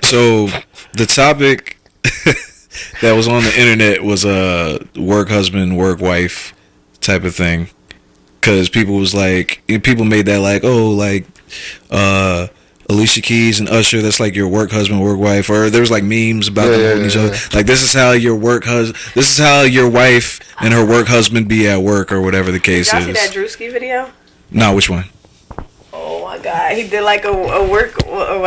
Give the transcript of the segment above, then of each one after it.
So the topic that was on the internet was a work husband, work wife type of thing. Because people made that like, oh, like Alicia Keys and Usher, that's like your work husband, work wife. Or there was like memes about them holding each other. Like, this is how your wife and her work husband be at work, or whatever the case is. Did y'all see that Drewski video? No, which one? Oh my god, he did like a work. Oh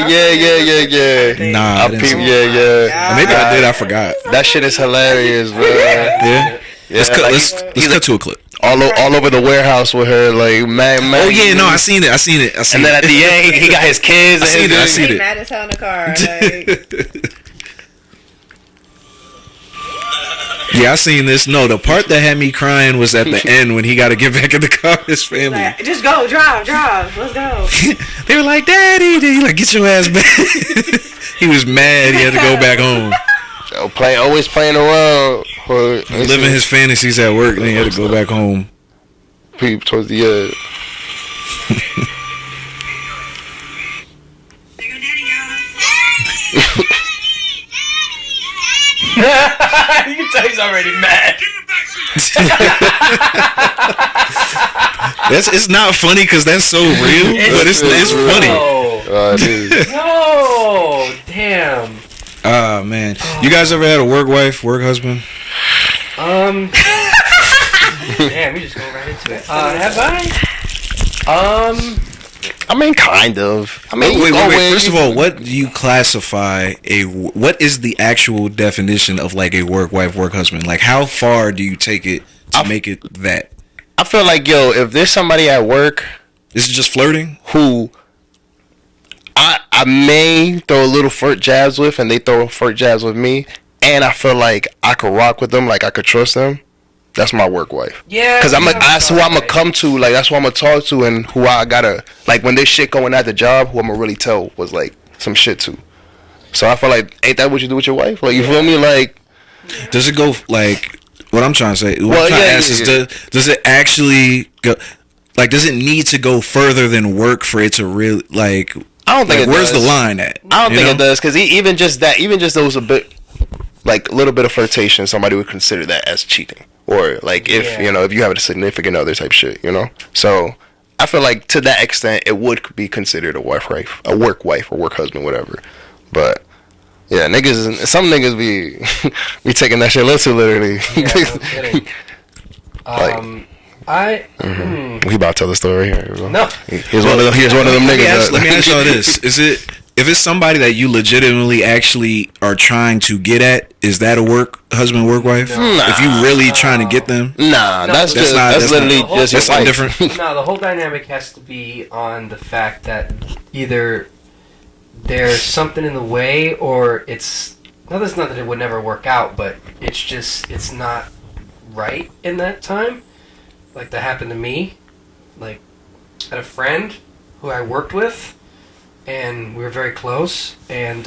yeah. Nah, maybe I did. I forgot. That shit is hilarious, bro. Yeah. Let's cut to a clip. All over the warehouse with her, like man. Oh yeah, no, I seen it. And then at the end, he got his kids. I seen it. Mad as hell in the car. Like. Yeah, I seen this. No, the part that had me crying was at the end when he got to get back in the car with his family. Like, just go, drive, let's go. They were like, Daddy, like, get your ass back. He was mad. He had to go back home. Always playing around. Living his fantasies at work, and he had to go back home. Peep towards the edge. You can tell he's already mad. It's not funny because that's so real, but it's funny. No, damn. Oh man, you guys ever had a work wife, work husband? Damn, we just go right into it. Have I? I mean, kind of. I mean, wait. First of all, what do you classify what is the actual definition of like a work wife, work husband? Like, how far do you take it to make it that? I feel like, if there's somebody at work, this is just flirting, who I may throw a little flirt jabs with, and they throw flirt jabs with me, and I feel like I could rock with them, like I could trust them. That's my work wife. Yeah. Because that's who I'm gonna come to. Like, that's who I'm gonna talk to, and who I gotta, like, when there's shit going at the job, who I'm gonna really tell was like some shit to. So I feel like, ain't that what you do with your wife? Like, you feel me? Like, does it go like? What I'm trying to say. What I'm trying to ask is, does it actually go? Like, does it need to go further than work for it to really like? I don't think it where's does. the line at? I don't think it does, because even just those a bit, like a little bit of flirtation, somebody would consider that as cheating, or like if if you have a significant other type shit, So I feel like to that extent, it would be considered a work wife, or work husband, whatever. But yeah, some niggas be taking that shit a little too literally. Yeah, no kidding. We about to tell the story here. No. Here's one of them niggas. Let me ask y'all this: if it's somebody that you legitimately actually are trying to get at, is that a work husband, work wife? Nah. If you really trying to get them, that's literally just your wife. Different. No, the whole dynamic has to be on the fact that either there's something in the way, or it's not that it would never work out, but it's not right in that time. Like, that happened to me. Like, I had a friend who I worked with, and we were very close, and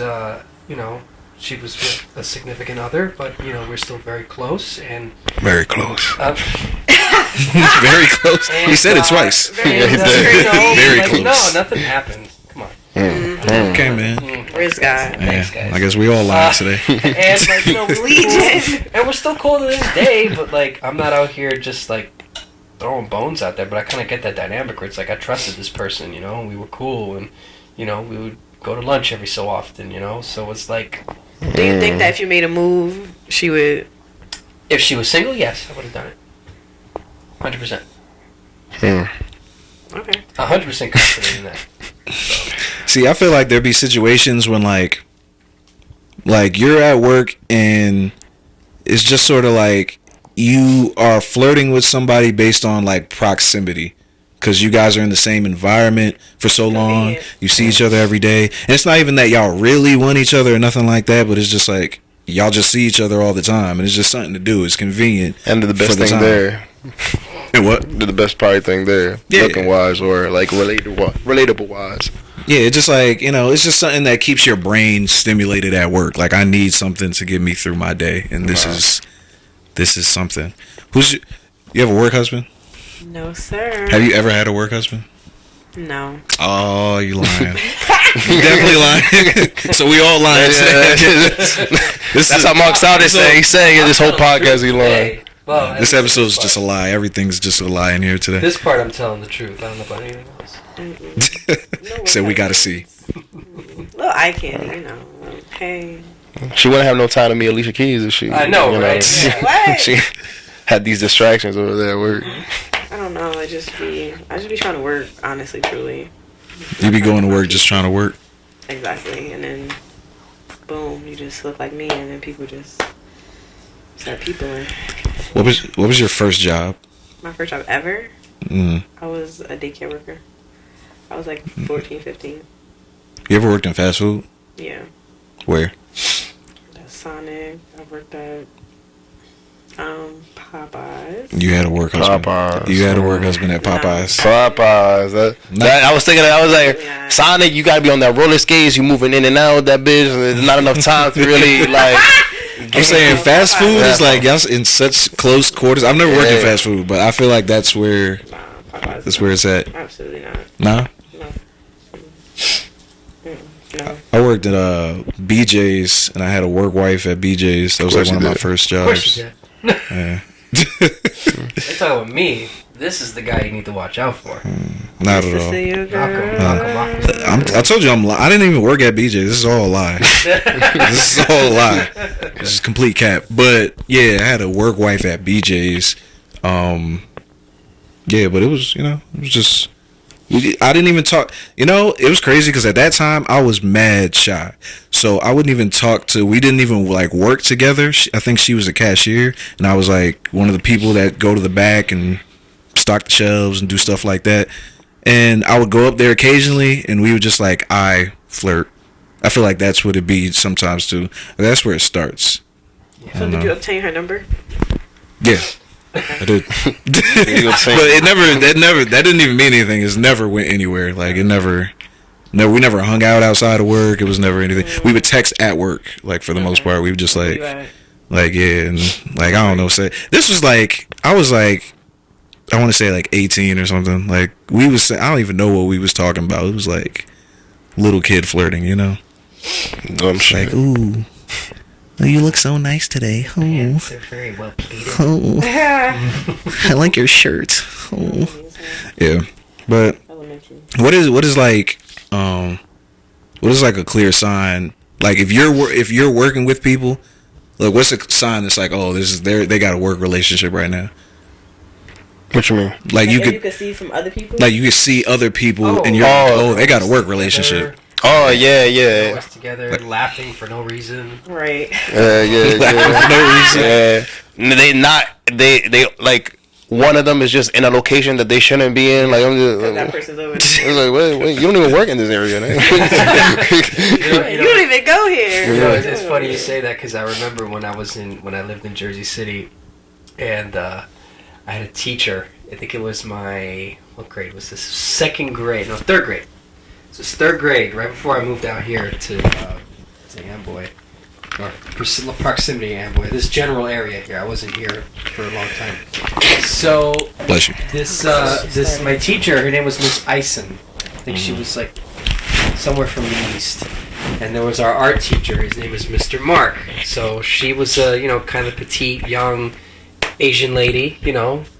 she was with a significant other, but we're still very close, and very close. Very close. And, he said it twice. Very close. No, nothing happened. Come on. Okay, man. Praise God. Thanks, guys. I guess we all lied today. And and we're still cool to this day, but like, I'm not out here just like throwing bones out there. But I kind of get that dynamic where it's like, I trusted this person, we were cool, and we would go to lunch every so often, so it's like. Do you think that if you made a move, she would? If she was single, yes, I would have done it. 100%. Okay. 100% confident in that. So. See, I feel like there'd be situations when like you're at work and it's just sort of like you are flirting with somebody based on like proximity, because you guys are in the same environment for so long. You see each other every day, and it's not even that y'all really want each other or nothing like that, but it's just like y'all just see each other all the time, and it's just something to do. It's convenient. And the best thing there. And what? The best probably thing there, looking wise or like relatable wise. Yeah, it's just like, it's just something that keeps your brain stimulated at work. Like, I need something to get me through my day, and this is something. You have a work husband? No, sir. Have you ever had a work husband? No. Oh, you lying. You definitely lying. So we all lying. That's how Mark started saying. He's saying in this whole podcast he lying. Well, this episode is just a lie. Everything's just a lie in here today. This part I'm telling the truth. I don't know about anything else. So we gotta see. Little eye candy, you know. Hey. She wouldn't have no time to meet Alicia Keys if she. I know, right? Yeah. What? She had these distractions over there at work. I don't know. I just be trying to work. Honestly, truly. You be going to work just trying to work. Exactly, and then boom, you just look like me, and then people just start peopling. What was your first job? My first job ever? Mm. I was a daycare worker. I was like 14, 15. You ever worked in fast food? Yeah. Where? At Sonic. I worked at Popeyes. You had a work husband. Popeyes. You had a work husband at Popeyes. Popeyes. I was thinking. I was like, Sonic, you gotta be on that roller skates. You moving in and out of that bitch. There's not enough time to really like. I'm saying fast food is like y'all in such close quarters. I've never worked in fast food, but I feel like that's where it's at. Absolutely not. Nah. No. I worked at BJ's and I had a work wife at BJ's. That was like one of my first Of course jobs. you did. Yeah. They're talking about me. This is the guy you need to watch out for. Not at all. I told you I didn't even work at BJ's. This is all a lie. This is all a lie. This is complete cap. But yeah, I had a work wife at BJ's. Yeah, but it was just. I didn't even talk. It was crazy because at that time I was mad shy, so I wouldn't even talk to. We didn't even like work together. I think she was a cashier, and I was like one of the people that go to the back and stock the shelves and do stuff like that. And I would go up there occasionally, and we would just like flirt. I feel like that's what it be sometimes too. That's where it starts. So did you obtain her number? Yeah. I did. But that didn't even mean anything. It never went anywhere. Like we never hung out outside of work. It was never anything. We would text at work, like for the most part. We would just like yeah, and like I don't know, say this was like I was like I want to say like 18 or something. Like I don't even know what we was talking about. It was like little kid flirting, I'm sure. Like ooh. Oh, you look so nice today. Oh, They're very well pleated. Oh, I like your shirt. Oh, yeah. But what is like what is like a clear sign? Like if you're working with people, like what's a sign that's like, oh, they got a work relationship right now? What you mean? Like you could see from other people. Like you could see other people, and you're they got a work relationship. Oh yeah. Always together, laughing for no reason. Right. Yeah. Laughing for no reason. Yeah. They like one of them is just in a location that they shouldn't be in. Like I'm just that person's over there. It's like wait, you don't even work in this area, man. You don't even go here. It's funny you say that because I remember when I lived in Jersey City, and I had a teacher. I think it was what grade was this? Third grade. So it's third grade, right before I moved out here to Amboy, or proximity Amboy, this general area here. I wasn't here for a long time. So Bless you. This my teacher, her name was Miss Eisen. I think she was like somewhere from the east. And there was our art teacher. His name was Mr. Mark. So she was a kind of petite, young Asian lady,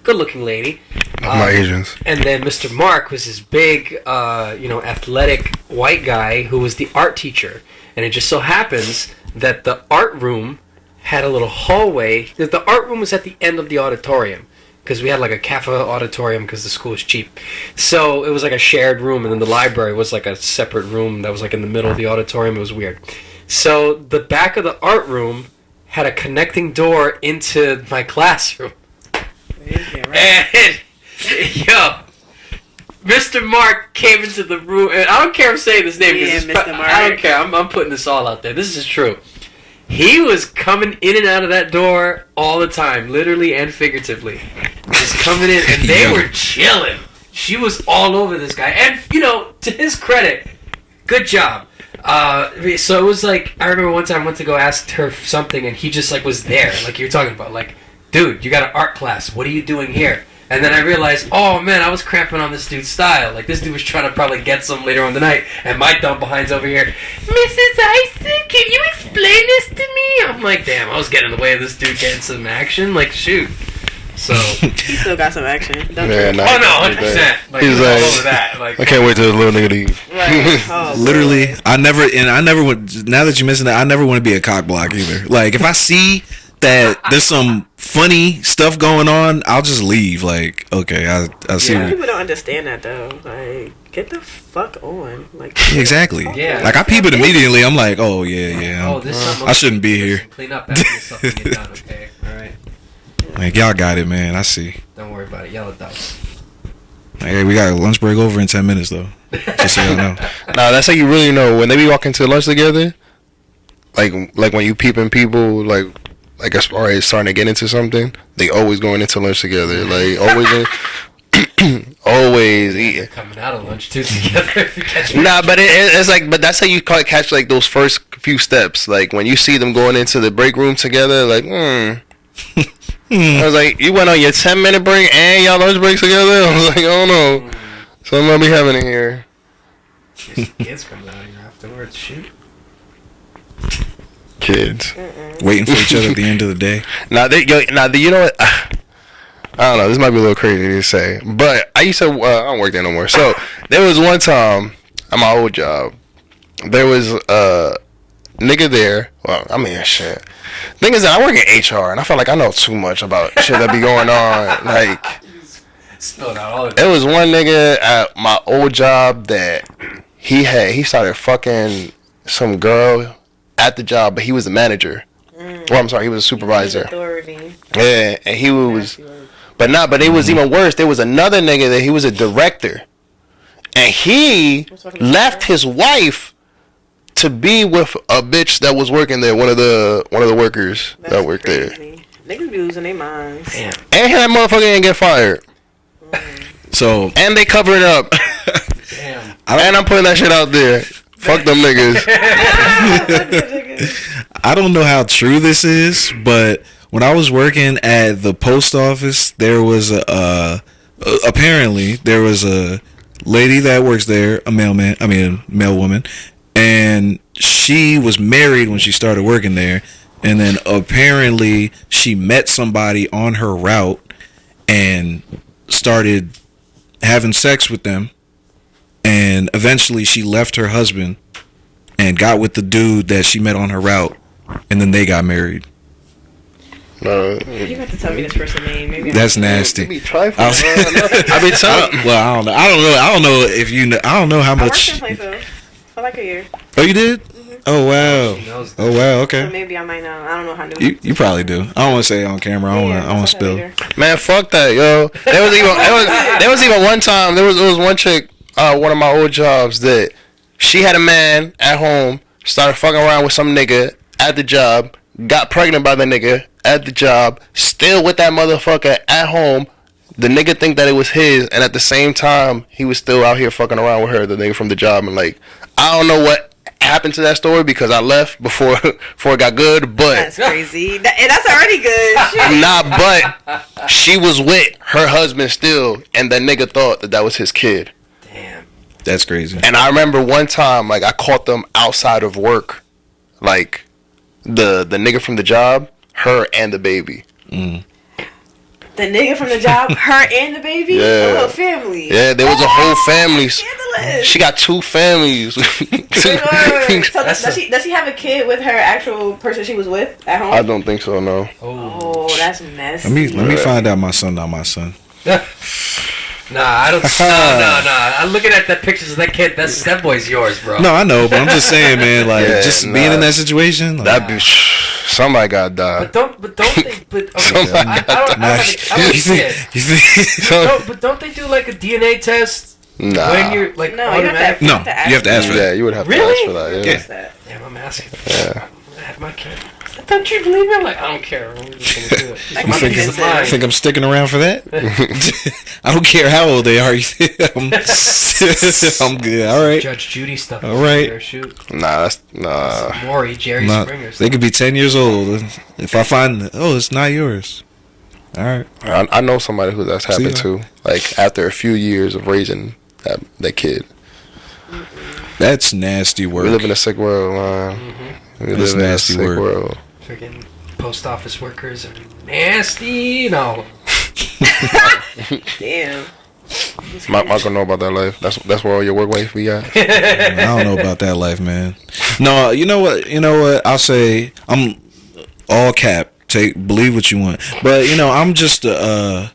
good-looking lady. My Asians. And then Mr. Mark was this big, athletic white guy who was the art teacher. And it just so happens that the art room had a little hallway. The art room was at the end of the auditorium because we had like a cafe auditorium because the school was cheap. So it was like a shared room, and then the library was like a separate room that was like in the middle of the auditorium. It was weird. So the back of the art room had a connecting door into my classroom. And Mr. Mark came into the room, and I don't care if I'm saying this name. Yeah, Mr. Mark. I don't care. I'm putting this all out there. This is true. He was coming in and out of that door all the time, literally and figuratively. Just coming in, and they were chilling. She was all over this guy, and to his credit, good job. So it was like, I remember one time I went to go ask her something, and he just like was there, like you're talking about, like, dude, you got an art class. What are you doing here? And then I realized, oh man, I was cramping on this dude's style. Like, this dude was trying to probably get some later on the night, and my dumb behind's over here, Mrs. Isaac, can you explain this to me? I'm like, damn, I was getting in the way of this dude getting some action. Like, shoot. So He still got some action. Don't Yeah, you? nah. oh no, 100%. Like, He's all like, over that. Like, I can't wait till the little nigga leave. Right. Oh, Literally, boy. I never would. Now that you mentioned that, I never want to be a cock block either. Like, if I see that there's some funny stuff going on, I'll just leave. Like, okay, I see. Yeah. People don't understand that though. Like, get the fuck on. Like, Exactly. Yeah. Like, I peep it immediately. I'm like, oh yeah. oh, this something I shouldn't be here. Clean up after yourself and get done, okay? Alright. Like, y'all got it, man. I see. Don't worry about it. Yell at those. Like, hey, we got a lunch break over in 10 minutes though. Just so y'all know. Nah, that's how you really know when they be walking to lunch together. Like when you peeping people, like as far as starting to get into something, they always going into lunch together. Like always, always eating. Coming out of lunch too together. If you catch me. Nah, but it's like, but that's how you catch like those first few steps. Like when you see them going into the break room together, like, I was like, you went on your 10-minute break and y'all lunch breaks together. I was like, I don't know, something might be happening here. Kids coming out here afterwards. Shoot. Kids. Waiting for each other at the end of the day. You know what? I don't know. This might be a little crazy to say, but I used to. I don't work there no more. So there was one time at my old job, there was a nigga there. Well, I mean, shit. Thing is that I work in HR, and I feel like I know too much about shit that be going on. Like, Spilled out all of there was one nigga at my old job that he started fucking some girl at the job, but he was the manager. Well, I'm sorry, he was a supervisor. Authority. Yeah, and he was, but it was even worse. There was another nigga that he was a director, and he left his wife to be with a bitch that was working there, one of the workers that worked there. Niggas be losing their minds. Damn. And that motherfucker didn't get fired. So And they cover it up. Damn. And I'm putting that shit out there. Fuck them niggas. I don't know how true this is, but when I was working at the post office, there was apparently there was a lady that works there, a male woman, and she was married when she started working there, and then apparently she met somebody on her route and started having sex with them, and eventually she left her husband and got with the dude that she met on her route, and then they got married. You have to tell me this person's name. Maybe That's nasty. Be trifling. I be telling. Well, I don't know. I don't know if you know. I don't know how I worked much. in Plainfield for like a year. Oh, you did? Oh wow. She knows Oh wow. So Okay. maybe I might know. I don't know how new. You probably do. I don't want to say it on camera. I don't want to spill. Man, fuck that, yo. There was even one time. There was one chick, one of my old jobs, that she had a man at home, started fucking around with some nigga at the job, got pregnant by the nigga at the job, still with that motherfucker at home. The nigga think that it was his, and at the same time, he was still out here fucking around with her, the nigga from the job, and like, I don't know what happened to that story because I left before it got good, but That's crazy. That's already good. Shit. nah, but she was with her husband still, and that nigga thought that was his kid. Damn. That's crazy. And I remember one time, like, I caught them outside of work, like the nigga from the job, her and the baby. The nigga from the job, her and the baby, Yeah. a little family. Yeah, there was a whole family. Scandalous. She got 2 families. Wait. So does she have a kid with her actual person she was with at home? I don't think so. No. Oh, that's messy. Let me find out my son, not my son. Nah, I don't. Nah. I'm looking at the pictures of that kid. That boy's yours, bro. No, I know, but I'm just saying, man. Like, Yeah, just nah. being in that situation. Like, That bitch. Somebody got died. But don't they? But okay, Somebody I don't nah, have a you kid. think? But don't they do like a DNA test Nah. when you're like No, you have to, No, you have to ask for Yeah, that. you would have to Really? ask for that. Yeah. Yeah. that. Damn, I'm asking. Yeah. I have my kid. Don't you believe me? I'm like, I don't care. I'm just gonna do it. I You can think, see I'm, that. you think I'm sticking around for that? I don't care how old they are. I'm good. All right. Judge Judy stuff. All right. There, shoot. Nah, nah. Maury, Jerry Nah, Springer. they could be 10 years old. If I find, it's not yours. All right. I know somebody who that's happened to. Like after a few years of raising that kid. That's nasty work. We live in a sick world, man. Mm-hmm. We live in a sick world. Freaking post office workers are nasty. No. Damn. Michael know about that life. That's where all your work wife be at. I don't know about that life, man. No, you know what? I'll say I'm all cap. Believe what you want, but I'm just I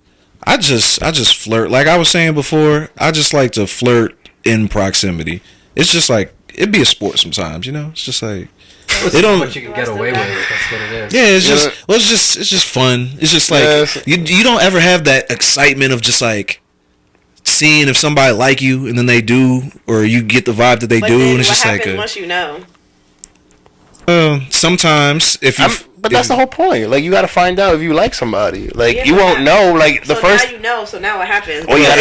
just flirt. Like I was saying before, I just like to flirt in proximity. It's just like it'd be a sport sometimes, It's just like they don't what you can get away with. That's what it is. Yeah, it's just fun. It's just like you don't ever have that excitement of just like seeing if somebody like you and then they do, or you get the vibe that they do, and it's just like once you know. Sometimes but that's the whole point. Like you got to find out if you like somebody. Like you won't know. Like the first. Now you know. So now what happens? Well, you got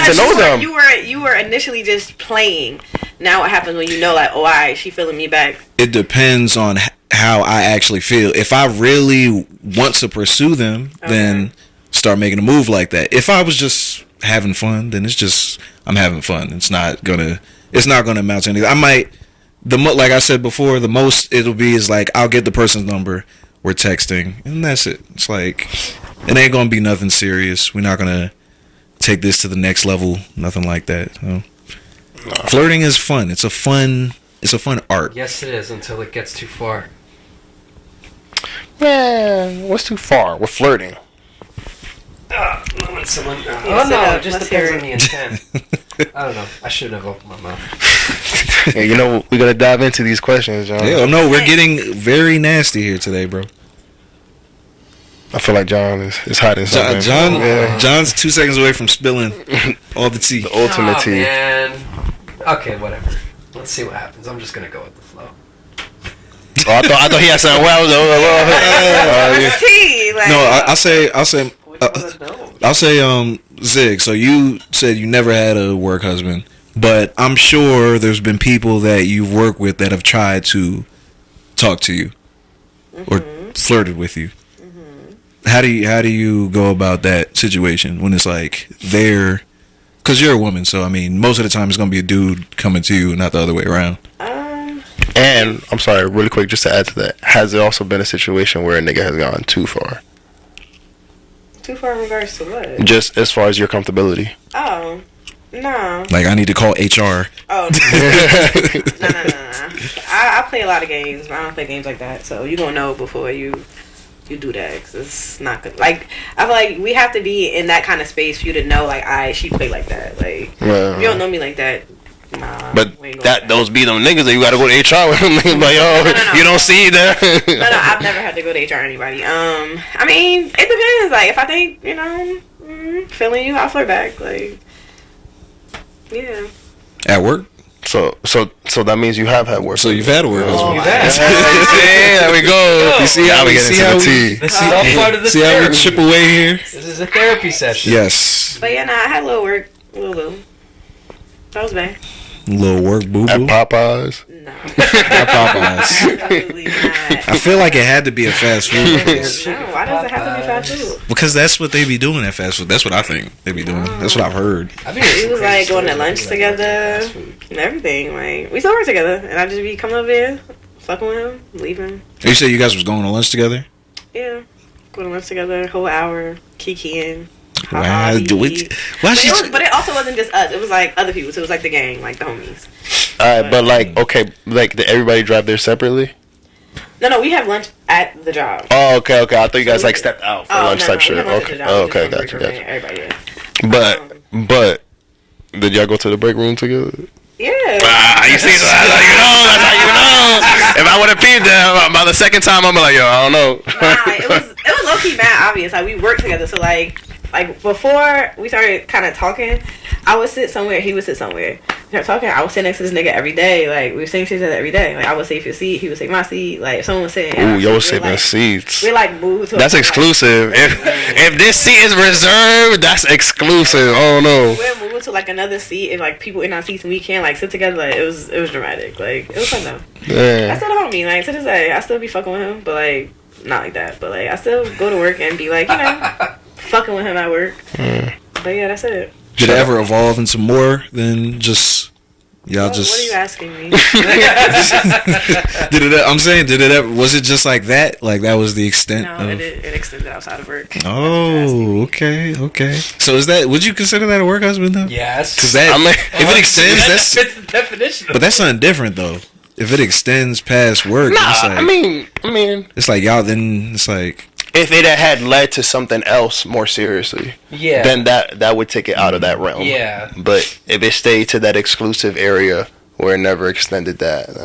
to know them. You were initially just playing. Now what happens when you know? Like, oh, alright, she feeling me back. It depends on how I actually feel. If I really want to pursue them, then start making a move like that. If I was just having fun, then it's just I'm having fun. It's not gonna amount to anything. I might. Like I said before, the most it'll be is like I'll get the person's number, we're texting, and that's it. It's like it ain't gonna be nothing serious. We're not gonna take this to the next level, nothing like that. Flirting is fun. It's a fun art. Yes, it is until it gets too far. Man, what's too far? We're flirting. When someone. No, it just depends on the intent. I don't know. I shouldn't have opened my mouth. Yeah, we're gonna dive into these questions, John. Yeah, no, we're getting very nasty here today, bro. I feel like John is hiding something. John's 2 seconds away from spilling all the tea. The ultimate tea. Man. Okay, whatever. Let's see what happens. I'm just gonna go with the flow. Oh, I thought he had something. I'll say Zig. So you said you never had a work husband, but I'm sure there's been people that you've worked with that have tried to talk to you or flirted with you. How do you go about that situation when it's like they're, because you're a woman, so I mean most of the time it's gonna be a dude coming to you, not the other way around. And I'm sorry, really quick, just to add to that, has there also been a situation where a nigga has gone too far? Too far in regards to what? Just as far as your comfortability. Oh, no. Like I need to call HR. Oh, no. I play a lot of games, but I don't play games like that. So you gonna know before you do that, cause it's not good. Like I feel like we have to be in that kind of space for you to know, like, she play like that. Like if you don't know me like that. Nah, but those be them niggas that you gotta go to HR with them. Like, no. You don't see that. No, I've never had to go to HR or anybody. I mean, it depends. Like, if I think, feeling you, I'll flirt back. Like, yeah. At work? So that means you have had work. So you've had work. There we go. You see how we get into the tea. This is all part of the see how we chip away here? This is a therapy session. Yes. But yeah, I had a little work. A little. That was bad. Little work boo boo. At Popeyes? No. At Popeyes. Absolutely not. I feel like it had to be a fast food place. No, why does it have to be fast food? Because that's what they be doing at fast food. That's what I think they be doing. That's what I've heard. We was like going to lunch together and everything. Like we still work together, and I just be coming over here, fucking with him, leaving. You said you guys was going to lunch together? Yeah, going to lunch together, whole hour, kikiing. Wow. But it also wasn't just us. It was like other people. So it was like the gang, like the homies. Alright, but like, okay, like, did everybody drive there separately? No, we have lunch at the job. Oh, okay. I thought you guys like stepped out for lunch type shit. Okay. Oh, okay, gotcha. Everybody, yeah. But did y'all go to the break room together? Yeah. You see, that's how you know. If I would have peed there by the second time, I'm like, yo, I don't know. Nah, it was low key mad obvious. Like we worked together, so like before we started kind of talking, I would sit somewhere, he would sit somewhere. We started talking, I would sit next to this nigga every day. Like we were sitting together every day. Like I would save your seat, he would save my seat. Like if someone was sitting, ooh, y'all was saving seats. We like moved to. That's exclusive. If this seat is reserved, that's exclusive. Oh no. We're moving to like another seat, and like people in our seats, and we can't like sit together. Like it was dramatic. Like it was fun though. Yeah. I still don't mean like to this day, I still be fucking with him, but like not like that, but like I still go to work and be like, you know, fucking with him at work. But yeah, that's it. Did it ever evolve into more than just y'all What just? are you asking me? I'm saying, did it ever? Was it just like that? Like that was the extent? No, of... it extended outside of work. Oh, okay. So is that? Would you consider that a work husband though? Yes. Because that, if it extends, that's. fits the definition. But that's something different though. If it extends past work, Nah, it's like, I mean, it's like y'all. Then it's like, if it had led to something else more seriously, yeah, then that would take it out of that realm. Yeah. But if it stayed to that exclusive area where it never extended that,